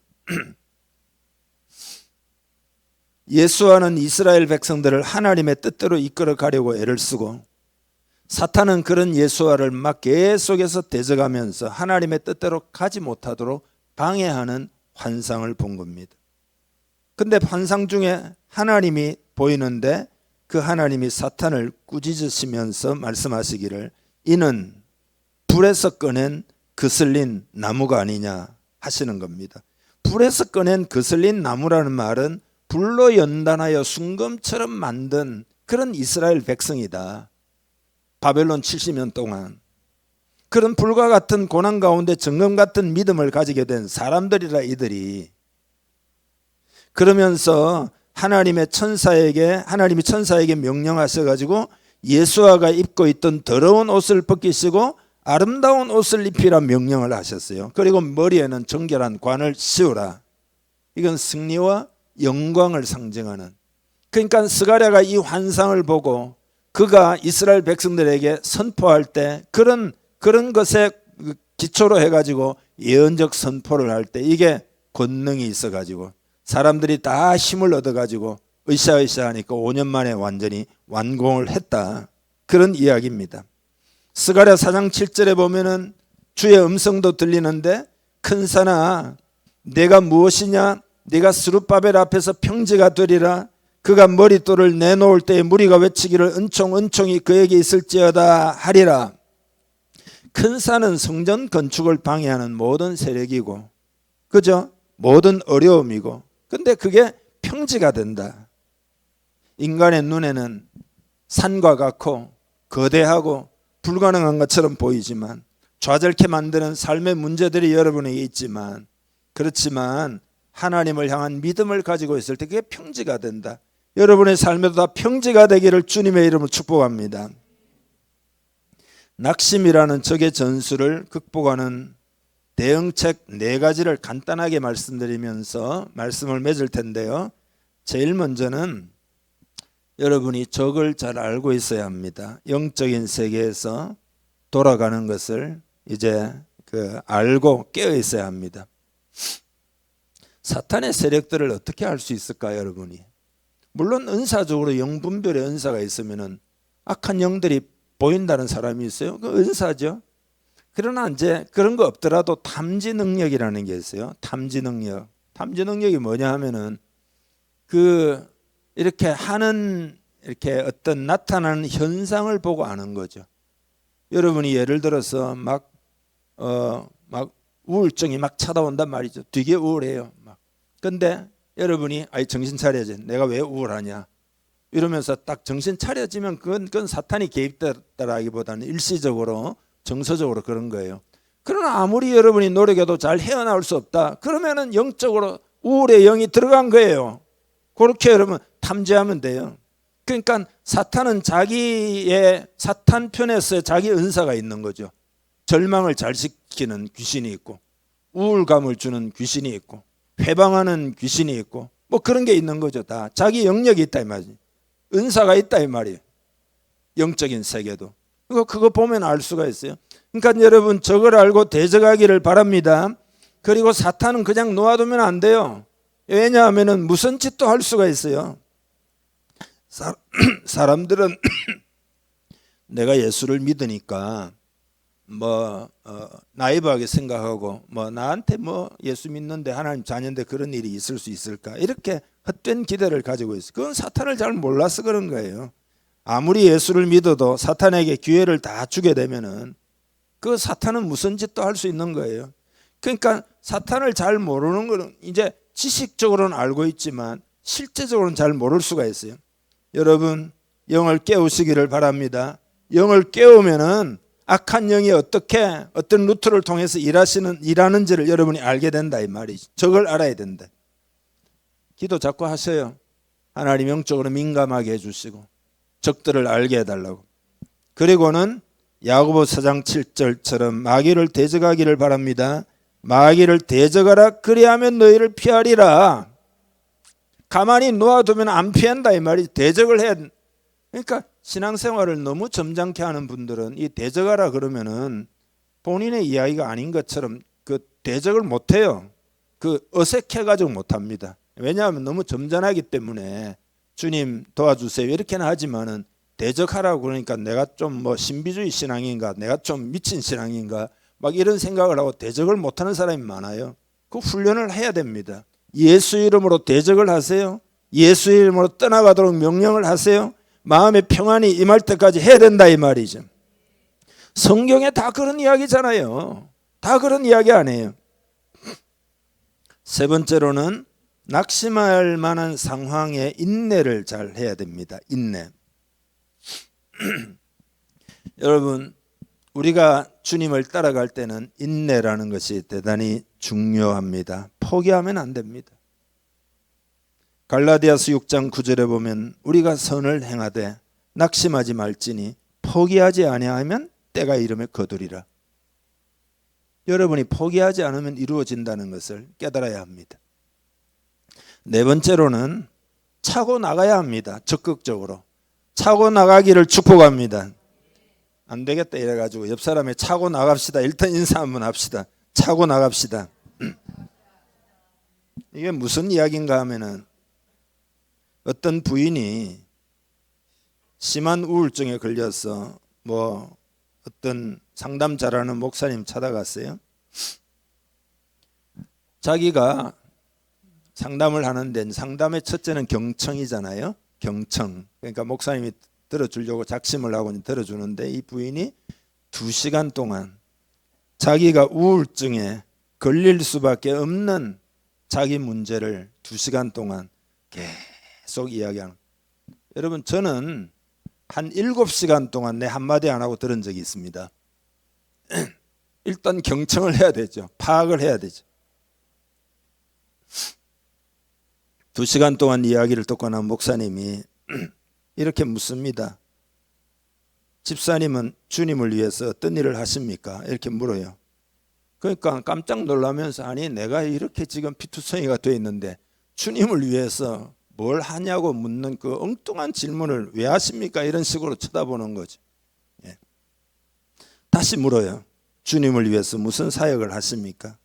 예수아는 이스라엘 백성들을 하나님의 뜻대로 이끌어 가려고 애를 쓰고 사탄은 그런 예수아를 막 계속해서 대적하면서 하나님의 뜻대로 가지 못하도록 방해하는 환상을 본 겁니다. 근데 환상 중에 하나님이 보이는데 그 하나님이 사탄을 꾸짖으시면서 말씀하시기를 이는 불에서 꺼낸 그슬린 나무가 아니냐 하시는 겁니다. 불에서 꺼낸 그슬린 나무라는 말은 불로 연단하여 순금처럼 만든 그런 이스라엘 백성이다. 바벨론 70년 동안 그런 불과 같은 고난 가운데 정금 같은 믿음을 가지게 된 사람들이라 이들이. 그러면서 하나님이 천사에게 명령하셔가지고 예수아가 입고 있던 더러운 옷을 벗기시고 아름다운 옷을 입히라 명령을 하셨어요. 그리고 머리에는 정결한 관을 씌우라. 이건 승리와 영광을 상징하는. 그러니까 스가랴가 이 환상을 보고 그가 이스라엘 백성들에게 선포할 때 그런 것에 기초로 해가지고 예언적 선포를 할 때 이게 권능이 있어가지고 사람들이 다 힘을 얻어가지고 으쌰으쌰 하니까 5년 만에 완전히 완공을 했다. 그런 이야기입니다. 스가랴 4장 7절에 보면은 주의 음성도 들리는데 큰 산아 내가 무엇이냐 네가 스룹바벨 앞에서 평지가 되리라. 그가 머릿돌을 내놓을 때에 무리가 외치기를 은총이 그에게 있을지어다 하리라. 큰 산은 성전 건축을 방해하는 모든 세력이고 그죠? 모든 어려움이고 근데 그게 평지가 된다. 인간의 눈에는 산과 같고 거대하고 불가능한 것처럼 보이지만 좌절케 만드는 삶의 문제들이 여러분에게 있지만 그렇지만 하나님을 향한 믿음을 가지고 있을 때 그게 평지가 된다. 여러분의 삶에도 다 평지가 되기를 주님의 이름으로 축복합니다. 낙심이라는 적의 전술을 극복하는 대응책 4가지를 간단하게 말씀드리면서 말씀을 맺을 텐데요. 제일 먼저는 여러분이 적을 잘 알고 있어야 합니다. 영적인 세계에서 돌아가는 것을 이제 알고 깨어 있어야 합니다. 사탄의 세력들을 어떻게 알 수 있을까요, 여러분이? 물론 은사적으로 영분별의 은사가 있으면은 악한 영들이 보인다는 사람이 있어요. 그 은사죠. 그러나 이제 그런 거 없더라도 탐지 능력이라는 게 있어요. 탐지 능력. 탐지 능력이 뭐냐 하면은 이렇게 하는 이렇게 어떤 나타나는 현상을 보고 아는 거죠. 여러분이 예를 들어서 막 우울증이 막 찾아온단 말이죠. 되게 우울해요. 근데 여러분이 정신 차려야지. 내가 왜 우울하냐? 이러면서 딱 정신 차려지면 그건 사탄이 개입됐다라기보다는 일시적으로 정서적으로 그런 거예요. 그러나 아무리 여러분이 노력해도 잘 헤어나올 수 없다. 그러면은 영적으로 우울의 영이 들어간 거예요. 그렇게 여러분 탐지하면 돼요. 그러니까 사탄은 사탄 편에서 자기 은사가 있는 거죠. 절망을 잘 시키는 귀신이 있고 우울감을 주는 귀신이 있고 회방하는 귀신이 있고 뭐 그런 게 있는 거죠. 다 자기 영역이 있다 이 말이지. 은사가 있다 이 말이에요. 영적인 세계도. 그거 보면 알 수가 있어요. 그러니까 여러분 적을 알고 대적하기를 바랍니다. 그리고 사탄은 그냥 놓아두면 안 돼요. 왜냐하면 무슨 짓도 할 수가 있어요. 사람들은 내가 예수를 믿으니까 나이브하게 생각하고 나한테 예수 믿는데 하나님 자녀인데 그런 일이 있을 수 있을까 이렇게 헛된 기대를 가지고 있어요. 그건 사탄을 잘 몰라서 그런 거예요. 아무리 예수를 믿어도 사탄에게 기회를 다 주게 되면은 그 사탄은 무슨 짓도 할 수 있는 거예요. 그러니까 사탄을 잘 모르는 거는 이제 지식적으로는 알고 있지만 실제적으로는 잘 모를 수가 있어요. 여러분 영을 깨우시기를 바랍니다. 영을 깨우면은 악한 영이 어떤 루트를 통해서 일하는지를 여러분이 알게 된다 이 말이죠. 적을 알아야 된다. 기도 자꾸 하셔요. 하나님 영적으로 민감하게 해주시고 적들을 알게 해달라고. 그리고는 야고보 4장 7절처럼 마귀를 대적하기를 바랍니다. 마귀를 대적하라 그리하면 너희를 피하리라. 가만히 놓아두면 안 피한다 이 말이지. 대적을 해야 돼. 그러니까 신앙생활을 너무 점잖게 하는 분들은 이 대적하라 그러면은 본인의 이야기가 아닌 것처럼 대적을 못해요. 어색해가지고 못합니다. 왜냐하면 너무 점잖하기 때문에 주님 도와주세요 이렇게는 하지만은 대적하라고 그러니까 내가 좀 신비주의 신앙인가 내가 좀 미친 신앙인가 막 이런 생각을 하고 대적을 못하는 사람이 많아요. 그 훈련을 해야 됩니다. 예수 이름으로 대적을 하세요. 예수 이름으로 떠나가도록 명령을 하세요. 마음의 평안이 임할 때까지 해야 된다 이 말이죠. 성경에 다 그런 이야기잖아요. 다 그런 이야기 아니에요. 세 번째로는 낙심할 만한 상황에 인내를 잘 해야 됩니다. 인내. 여러분 우리가 주님을 따라갈 때는 인내라는 것이 대단히 중요합니다. 포기하면 안 됩니다. 갈라디아서 6장 9절에 보면 우리가 선을 행하되 낙심하지 말지니 포기하지 아니하면 때가 이르매 거두리라. 여러분이 포기하지 않으면 이루어진다는 것을 깨달아야 합니다. 네 번째로는 차고 나가야 합니다. 적극적으로 차고 나가기를 축복합니다. 안 되겠다 이래가지고 옆 사람에 차고 나갑시다. 일단 인사 한번 합시다. 차고 나갑시다. 이게 무슨 이야기인가 하면은 어떤 부인이 심한 우울증에 걸려서 어떤 상담 잘하는 목사님 찾아갔어요. 자기가 상담을 하는데 상담의 첫째는 경청이잖아요. 경청. 그러니까 목사님이 들어주려고 작심을 하고 들어주는데 이 부인이 2시간 동안 자기가 우울증에 걸릴 수밖에 없는 자기 문제를 2시간 동안 계속 이야기하는. 여러분 저는 한 7시간 동안 내 한마디 안 하고 들은 적이 있습니다. 일단 경청을 해야 되죠. 파악을 해야 되죠. 2시간 동안 이야기를 듣고 난 목사님이 이렇게 묻습니다. 집사님은 주님을 위해서 어떤 일을 하십니까? 이렇게 물어요. 그러니까 깜짝 놀라면서 아니 내가 이렇게 지금 피투성이가 돼 있는데 주님을 위해서 뭘 하냐고 묻는 그 엉뚱한 질문을 왜 하십니까? 이런 식으로 쳐다보는 거죠. 예. 다시 물어요. 주님을 위해서 무슨 사역을 하십니까?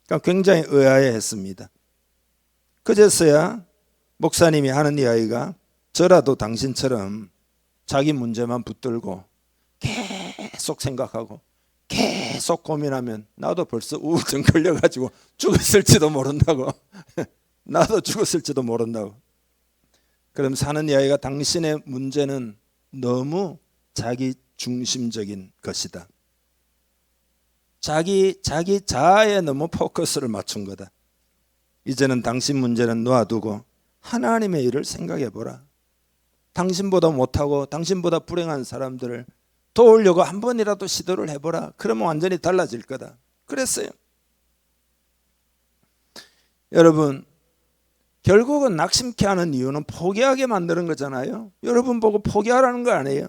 그러니까 굉장히 의아해했습니다. 그제서야 목사님이 하는 이야기가 저라도 당신처럼 자기 문제만 붙들고 계속 생각하고 계속 고민하면 나도 벌써 우울증 걸려가지고 죽었을지도 모른다고. 나도 죽었을지도 모른다고. 그럼 사는 이야기가 당신의 문제는 너무 자기 중심적인 것이다. 자기 자아에 너무 포커스를 맞춘 거다. 이제는 당신 문제는 놔두고 하나님의 일을 생각해 보라. 당신보다 못하고 당신보다 불행한 사람들을 도우려고 한 번이라도 시도를 해보라. 그러면 완전히 달라질 거다. 그랬어요. 여러분, 결국은 낙심케 하는 이유는 포기하게 만드는 거잖아요. 여러분 보고 포기하라는 거 아니에요.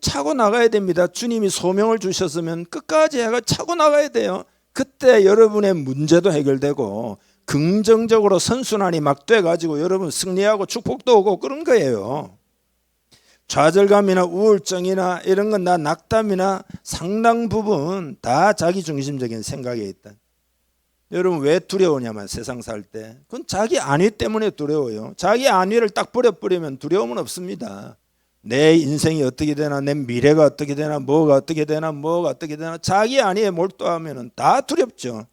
차고 나가야 됩니다. 주님이 소명을 주셨으면 끝까지 해가 차고 나가야 돼요. 그때 여러분의 문제도 해결되고 긍정적으로 선순환이 막 돼가지고 여러분 승리하고 축복도 오고 그런 거예요. 좌절감이나 우울증이나 이런 건 다 낙담이나 상당 부분 다 자기중심적인 생각에 있다. 여러분 왜 두려우냐면 세상 살 때 그건 자기 안위 때문에 두려워요. 자기 안위를 딱 버려버리면 두려움은 없습니다. 내 인생이 어떻게 되나, 내 미래가 어떻게 되나, 뭐가 어떻게 되나, 뭐가 어떻게 되나, 자기 안위에 몰두하면 다 두렵죠.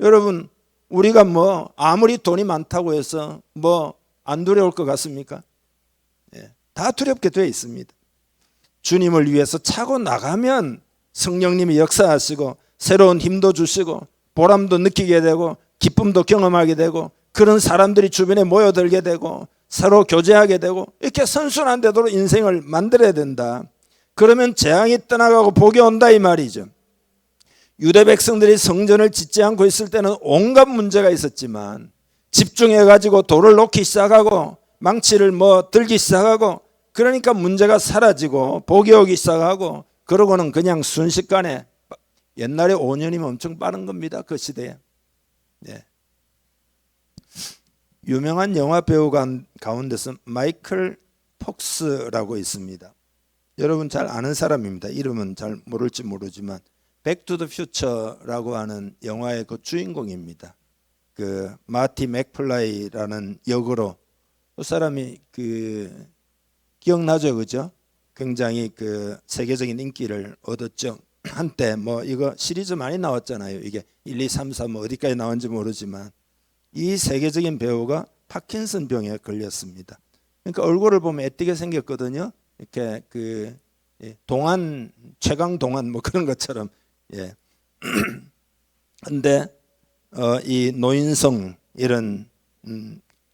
여러분 우리가 뭐 아무리 돈이 많다고 해서 뭐 안 두려울 것 같습니까? 예, 다 두렵게 되어 있습니다. 주님을 위해서 차고 나가면 성령님이 역사하시고 새로운 힘도 주시고 보람도 느끼게 되고 기쁨도 경험하게 되고 그런 사람들이 주변에 모여들게 되고 서로 교제하게 되고 이렇게 선순환 되도록 인생을 만들어야 된다. 그러면 재앙이 떠나가고 복이 온다 이 말이죠. 유대 백성들이 성전을 짓지 않고 있을 때는 온갖 문제가 있었지만 집중해가지고 돌을 놓기 시작하고 망치를 들기 시작하고 그러니까 문제가 사라지고 복이 오기 시작하고 그러고는 그냥 순식간에 옛날에 5년이면 엄청 빠른 겁니다. 그 시대에. 네. 유명한 영화 배우 가운데서 마이클 폭스라고 있습니다. 여러분 잘 아는 사람입니다. 이름은 잘 모를지 모르지만 백 투 더 퓨처라고 하는 영화의 그 주인공입니다. 그 마티 맥플라이라는 역으로 그 사람이 그 기억나죠, 그죠? 굉장히 그 세계적인 인기를 얻었죠. 한때 뭐 이거 시리즈 많이 나왔잖아요. 이게 1, 2, 3, 4 뭐 어디까지 나온지 모르지만 이 세계적인 배우가 파킨슨 병에 걸렸습니다. 그러니까 얼굴을 보면 애띠게 생겼거든요. 이렇게 그 동안 최강 동안 뭐 그런 것처럼 예. 근데 이 노인성 이런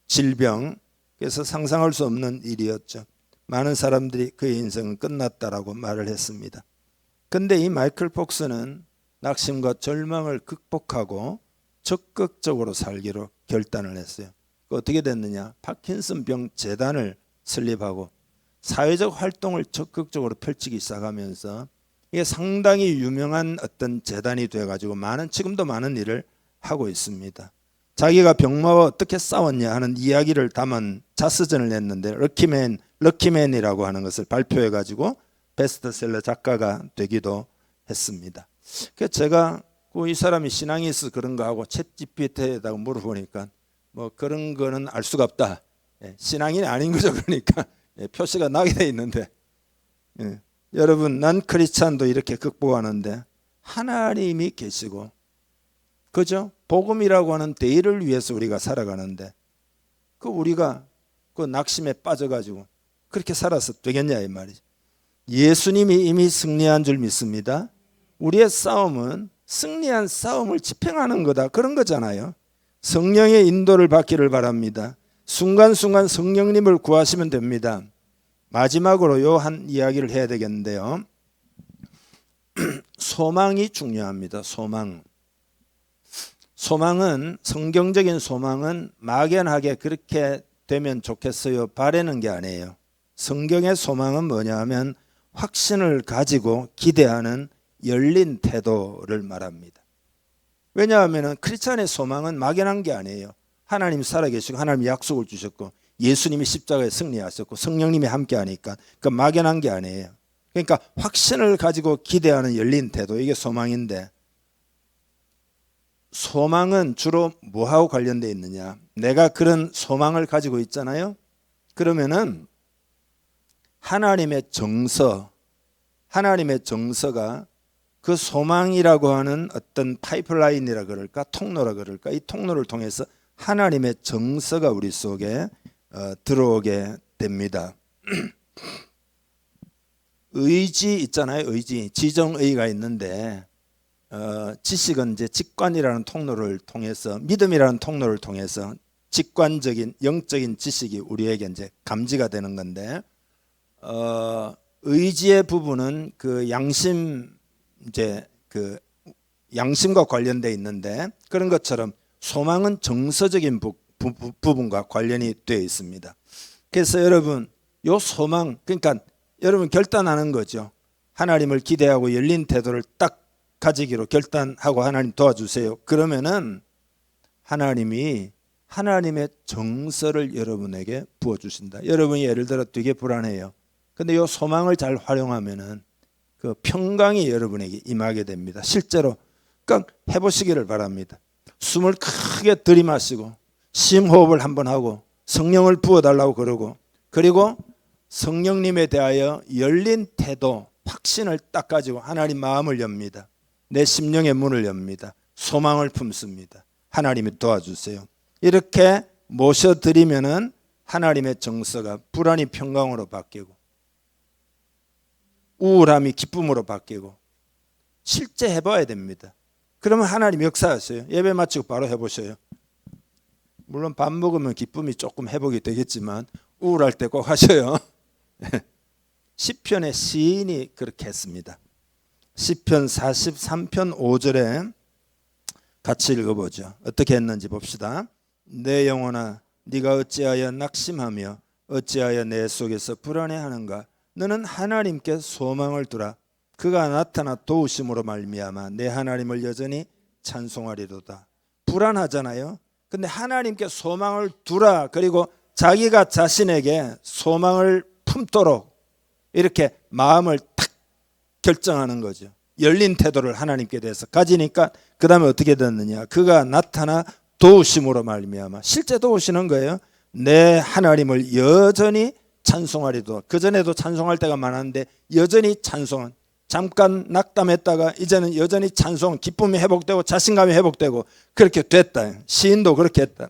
질병 그래서 상상할 수 없는 일이었죠. 많은 사람들이 그의 인생은 끝났다라고 말을 했습니다. 근데 이 마이클 폭스는 낙심과 절망을 극복하고 적극적으로 살기로 결단을 했어요. 어떻게 됐느냐? 파킨슨 병 재단을 설립하고 사회적 활동을 적극적으로 펼치기 시작하면서 이게 상당히 유명한 어떤 재단이 돼가지고 지금도 많은 일을 하고 있습니다. 자기가 병마와 어떻게 싸웠냐 하는 이야기를 담은 자서전을 냈는데 럭키맨이라고 하는 것을 발표해가지고 베스트셀러 작가가 되기도 했습니다. 그래서 제가 이 사람이 신앙이 있어서 그런가 하고 챗GPT에다가 물어보니까 뭐 그런 거는 알 수가 없다. 신앙인이 아닌 거죠. 그러니까 표시가 나게 돼 있는데 여러분 난 크리스찬도 이렇게 극복하는데 하나님이 계시고 그죠? 복음이라고 하는 대의를 위해서 우리가 살아가는데 그 우리가 그 낙심에 빠져가지고 그렇게 살아서 되겠냐 이 말이죠. 예수님이 이미 승리한 줄 믿습니다. 우리의 싸움은 승리한 싸움을 집행하는 거다 그런 거잖아요. 성령의 인도를 받기를 바랍니다. 순간순간 성령님을 구하시면 됩니다. 마지막으로 요 한 이야기를 해야 되겠는데요. 소망이 중요합니다. 소망. 소망은, 성경적인 소망은 막연하게 그렇게 되면 좋겠어요 바라는 게 아니에요. 성경의 소망은 뭐냐 하면 확신을 가지고 기대하는 열린 태도를 말합니다. 왜냐하면 크리스찬의 소망은 막연한 게 아니에요. 하나님 살아계시고 하나님이 약속을 주셨고 예수님이 십자가에 승리하셨고 성령님이 함께하니까 그 막연한 게 아니에요. 그러니까 확신을 가지고 기대하는 열린 태도, 이게 소망인데, 소망은 주로 뭐하고 관련되어 있느냐? 내가 그런 소망을 가지고 있잖아요. 그러면은 하나님의 정서, 하나님의 정서가 그 소망이라고 하는 어떤 파이프라인이라 그럴까, 통로라 그럴까, 이 통로를 통해서 하나님의 정서가 우리 속에 들어오게 됩니다. 의지 있잖아요. 의지, 지정의가 있는데 지식은 이제 직관이라는 통로를 통해서, 믿음이라는 통로를 통해서 직관적인 영적인 지식이 우리에게 이제 감지가 되는 건데, 의지의 부분은 그 양심, 이제 그 양심과 관련돼 있는데, 그런 것처럼 소망은 정서적인 부분과 관련이 되어 있습니다. 그래서 여러분, 요 소망, 그러니까 여러분 결단하는 거죠. 하나님을 기대하고 열린 태도를 딱 가지기로 결단하고 하나님 도와주세요. 그러면은 하나님이 하나님의 정서를 여러분에게 부어주신다. 여러분이 예를 들어 되게 불안해요. 근데 이 소망을 잘 활용하면은 그 평강이 여러분에게 임하게 됩니다. 실제로 꼭 해보시기를 바랍니다. 숨을 크게 들이마시고 심호흡을 한번 하고 성령을 부어달라고 그러고, 그리고 성령님에 대하여 열린 태도, 확신을 딱 가지고 하나님 마음을 엽니다. 내 심령의 문을 엽니다. 소망을 품습니다. 하나님이 도와주세요. 이렇게 모셔드리면은 하나님의 정서가 불안이 평강으로 바뀌고 우울함이 기쁨으로 바뀌고, 실제 해봐야 됩니다. 그러면 하나님 역사하세요. 예배 마치고 바로 해보셔요. 물론 밥 먹으면 기쁨이 조금 회복이 되겠지만 우울할 때 꼭 하셔요. 시편의 시인이 그렇게 했습니다. 시편 43편 5절에 같이 읽어보죠. 어떻게 했는지 봅시다. 내 영혼아, 네가 어찌하여 낙심하며 어찌하여 내 속에서 불안해하는가? 너는 하나님께 소망을 두라. 그가 나타나 도우심으로 말미암아 내 하나님을 여전히 찬송하리로다. 불안하잖아요. 근데 하나님께 소망을 두라. 그리고 자기가 자신에게 소망을 품도록 이렇게 마음을 탁 결정하는 거죠. 열린 태도를 하나님께 대해서 가지니까 그 다음에 어떻게 됐느냐? 그가 나타나 도우심으로 말미암아, 실제 도우시는 거예요. 내 하나님을 여전히 찬송하리도. 그전에도 찬송할 때가 많았는데 여전히 찬송은, 잠깐 낙담했다가 이제는 여전히 찬송, 기쁨이 회복되고 자신감이 회복되고 그렇게 됐다. 시인도 그렇게 했다.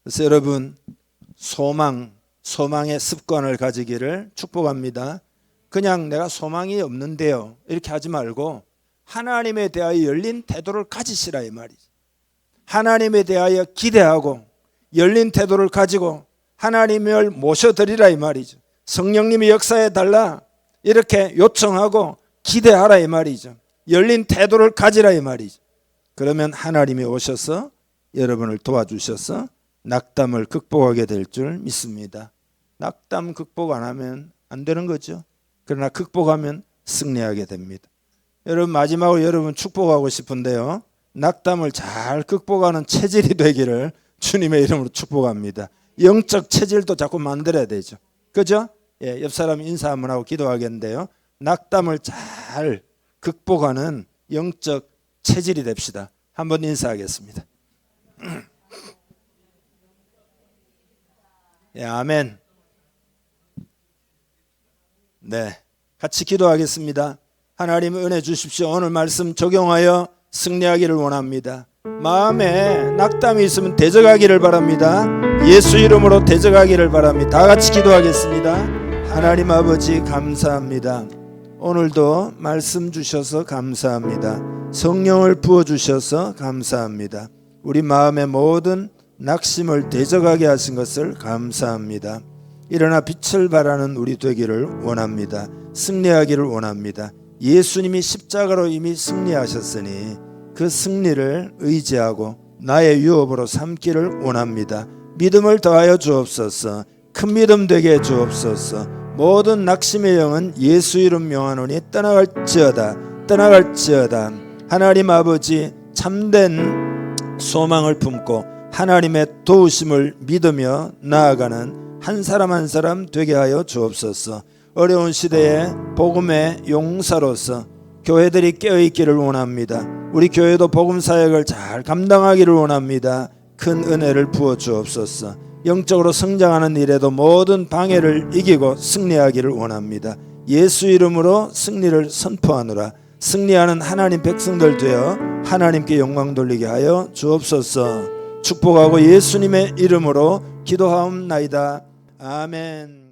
그래서 여러분, 소망의 습관을 가지기를 축복합니다. 그냥 내가 소망이 없는데요 이렇게 하지 말고 하나님에 대하여 열린 태도를 가지시라 이 말이죠. 하나님에 대하여 기대하고 열린 태도를 가지고 하나님을 모셔드리라 이 말이죠. 성령님이 역사해 달라 이렇게 요청하고 기대하라 이 말이죠. 열린 태도를 가지라 이 말이죠. 그러면 하나님이 오셔서 여러분을 도와주셔서 낙담을 극복하게 될 줄 믿습니다. 낙담 극복 안 하면 안 되는 거죠. 그러나 극복하면 승리하게 됩니다. 여러분, 마지막으로 여러분 축복하고 싶은데요, 낙담을 잘 극복하는 체질이 되기를 주님의 이름으로 축복합니다. 영적 체질도 자꾸 만들어야 되죠. 그죠? 예, 옆 사람 인사 한번 하고 기도하겠는데요, 낙담을 잘 극복하는 영적 체질이 됩시다. 한번 인사하겠습니다. 예, 아멘. 네, 같이 기도하겠습니다. 하나님 은혜 주십시오. 오늘 말씀 적용하여 승리하기를 원합니다. 마음에 낙담이 있으면 대적하기를 바랍니다. 예수 이름으로 대적하기를 바랍니다. 다 같이 기도하겠습니다. 하나님 아버지 감사합니다. 오늘도 말씀 주셔서 감사합니다. 성령을 부어주셔서 감사합니다. 우리 마음의 모든 낙심을 대적하게 하신 것을 감사합니다. 일어나 빛을 발하는 우리 되기를 원합니다. 승리하기를 원합니다. 예수님이 십자가로 이미 승리하셨으니 그 승리를 의지하고 나의 유업으로 삼기를 원합니다. 믿음을 더하여 주옵소서. 큰 믿음 되게 해 주옵소서. 모든 낙심의 영은 예수 이름 명하노니 떠나갈지어다. 하나님 아버지, 참된 소망을 품고 하나님의 도우심을 믿으며 나아가는 한 사람 한 사람 되게 하여 주옵소서. 어려운 시대에 복음의 용사로서 교회들이 깨어있기를 원합니다. 우리 교회도 복음 사역을 잘 감당하기를 원합니다. 큰 은혜를 부어 주옵소서. 영적으로 성장하는 일에도 모든 방해를 이기고 승리하기를 원합니다. 예수 이름으로 승리를 선포하노라. 승리하는 하나님 백성들 되어 하나님께 영광 돌리게 하여 주옵소서. 축복하고 예수님의 이름으로 기도하옵나이다. 아멘.